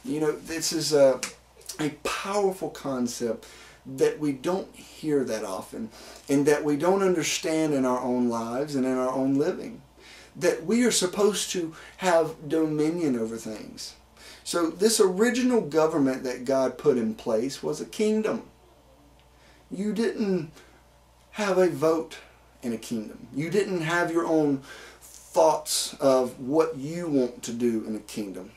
You know, this is a powerful concept that we don't hear that often, and that we don't understand in our own lives and in our own living. That we are supposed to have dominion over things. So this original government that God put in place was a kingdom. You didn't have a vote in a kingdom. You didn't have your own thoughts of what you want to do in a kingdom.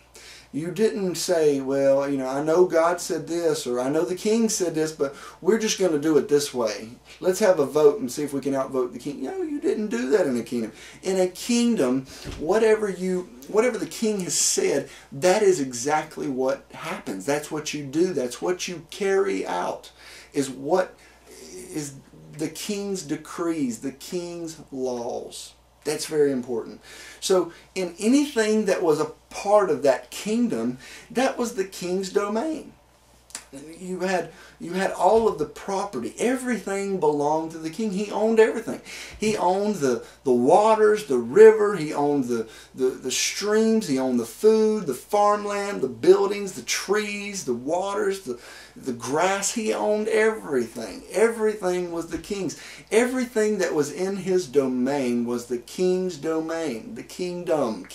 You didn't say, well, you know, I know God said this, or I know the king said this, but we're just going to do it this way. Let's have a vote and see if we can outvote the king. No, you didn't do that in a kingdom. In a kingdom, whatever the king has said, that is exactly what happens. That's what you do. That's what you carry out, is what is the king's decrees, the king's laws. That's very important. So in anything that was a part of that kingdom, that was the king's domain. You had all of the property. Everything belonged to the king. He owned everything. He owned the waters, the river. He owned the streams. He owned the food, the farmland, the buildings, the trees, the waters, the grass. He owned everything. Everything was the king's. Everything that was in his domain was the king's domain. The kingdom.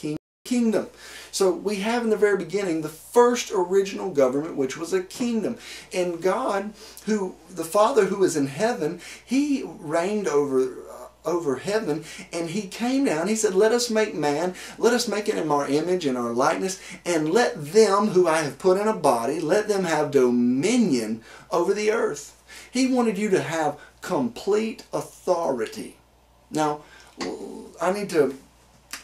Kingdom. So we have in the very beginning the first original government, which was a kingdom. And God, the Father who is in heaven, He reigned over heaven, and He came down. He said, let us make man, let us make it in our image and our likeness, and let them who I have put in a body, let them have dominion over the earth. He wanted you to have complete authority. Now, I need to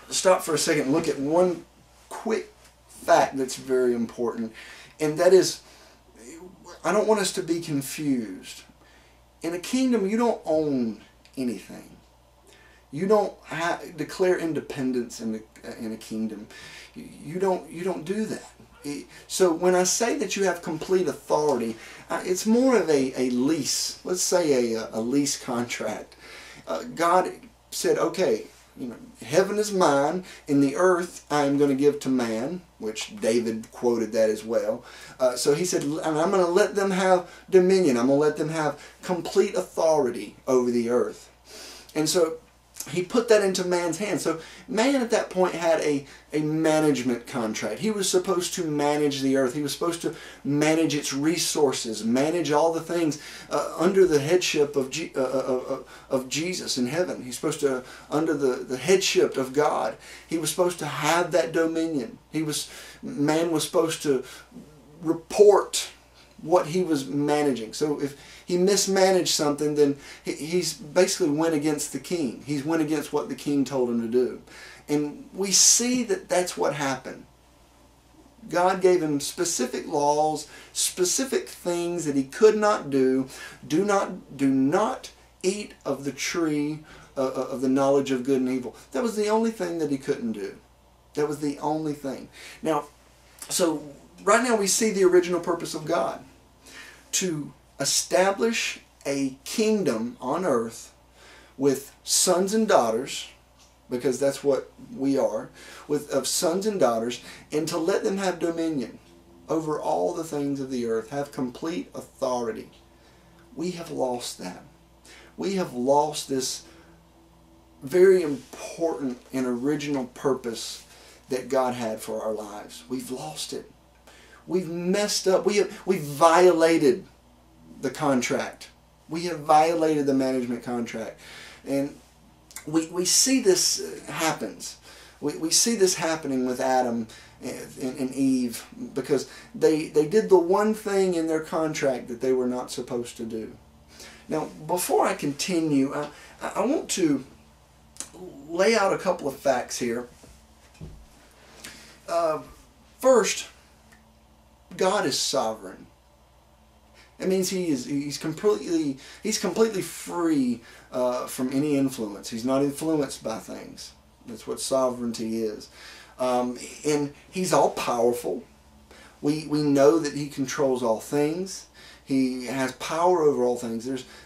stop for a second and look at one quick fact that's very important, and that is, I don't want us to be confused. In a kingdom, you don't own anything. You don't declare independence in a kingdom. You don't do that. So when I say that you have complete authority, it's more of a lease. Let's say a lease contract. God said, okay, you know, heaven is mine, and the earth I am going to give to man, which David quoted that as well. So he said, and I'm going to let them have dominion. I'm going to let them have complete authority over the earth. And so He put that into man's hands. So man at that point had a management contract. He was supposed to manage the earth. He was supposed to manage its resources, manage all the things under the headship of Jesus in heaven. He's supposed to, under the headship of God, he was supposed to have that dominion. Man was supposed to report what he was managing. So if he mismanaged something, then he's basically went against the king. He's went against what the king told him to do. And we see that that's what happened. God gave him specific laws, specific things that he could not do. Do not eat of the tree of the knowledge of good and evil. That was the only thing that he couldn't do. That was the only thing. Now, so right now we see the original purpose of God, to establish a kingdom on earth with sons and daughters, because that's what we are, of sons and daughters, and to let them have dominion over all the things of the earth, have complete authority. We have lost that. We have lost this very important and original purpose that God had for our lives. We've lost it. We've messed up. We've violated the contract. We have violated the management contract. And we see this happens. We see this happening with Adam and Eve, because they did the one thing in their contract that they were not supposed to do. Now, before I continue, I want to lay out a couple of facts here. First, God is sovereign. It means he's completely free from any influence. He's not influenced by things. That's what sovereignty is. And he's all powerful. We know that he controls all things. He has power over all things.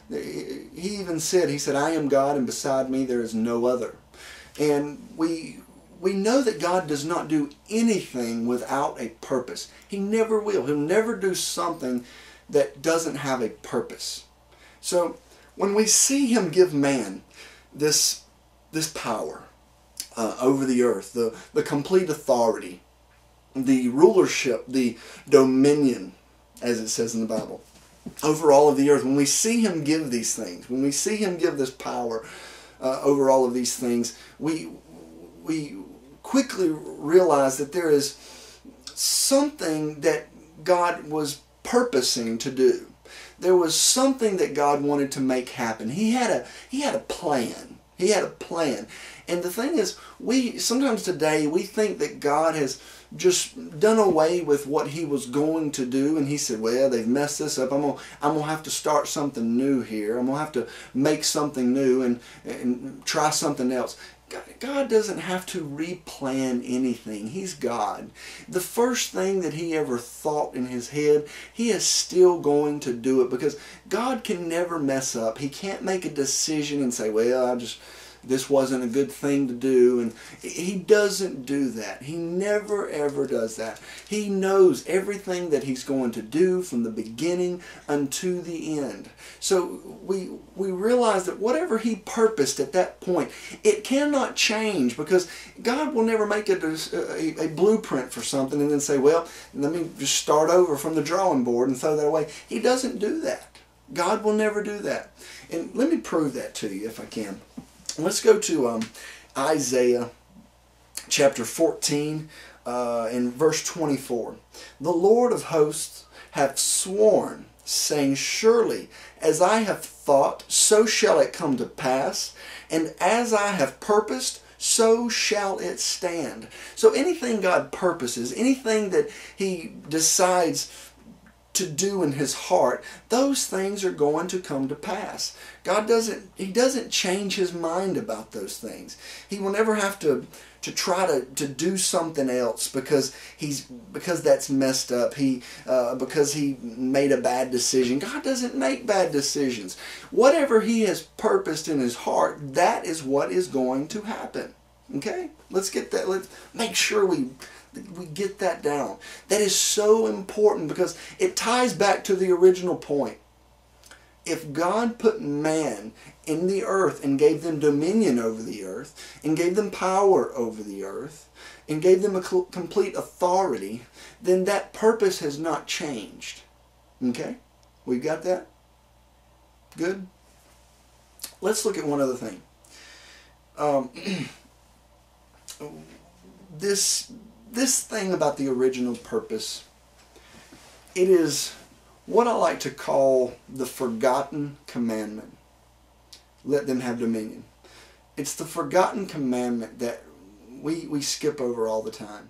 He even said, he said, I am God, and beside me there is no other. And we we know that God does not do anything without a purpose. He never will. He'll never do something that doesn't have a purpose. So when we see Him give man this power over the earth, the complete authority, the rulership, the dominion, as it says in the Bible, over all of the earth, when we see Him give these things, when we see Him give this power over all of these things, we quickly realize that there is something that God was purposing to do. There was something that God wanted to make happen. He had a plan. He had a plan. And the thing is, sometimes today we think that God has just done away with what He was going to do, and He said, well, they've messed this up. I'm gonna have to start something new here. I'm gonna have to make something new and try something else. God doesn't have to replan anything. He's God. The first thing that He ever thought in His head, He is still going to do it, because God can never mess up. He can't make a decision and say, well, this wasn't a good thing to do. And He doesn't do that. He never ever does that. He knows everything that He's going to do from the beginning unto the end. So we realize that whatever He purposed at that point, it cannot change, because God will never make a blueprint for something and then say, well, let me just start over from the drawing board and throw that away. He doesn't do that. God will never do that. And let me prove that to you if I can. Let's go to Isaiah chapter 14 and verse 24. The Lord of hosts hath sworn, saying, surely as I have thought, so shall it come to pass, and as I have purposed, so shall it stand. So anything God purposes, anything that He decides to do in His heart, those things are going to come to pass. God doesn't change His mind about those things. He will never have to try to do something else because that's messed up. Because He made a bad decision. God doesn't make bad decisions. Whatever He has purposed in His heart, that is what is going to happen. Okay? Let's get that. Let's make sure we get that down. That is so important, because it ties back to the original point. If God put man in the earth and gave them dominion over the earth, and gave them power over the earth, and gave them a complete authority, then that purpose has not changed. Okay? We got that? Good? Let's look at one other thing. This thing about the original purpose, it is what I like to call the forgotten commandment. Let them have dominion. It's the forgotten commandment that we skip over all the time.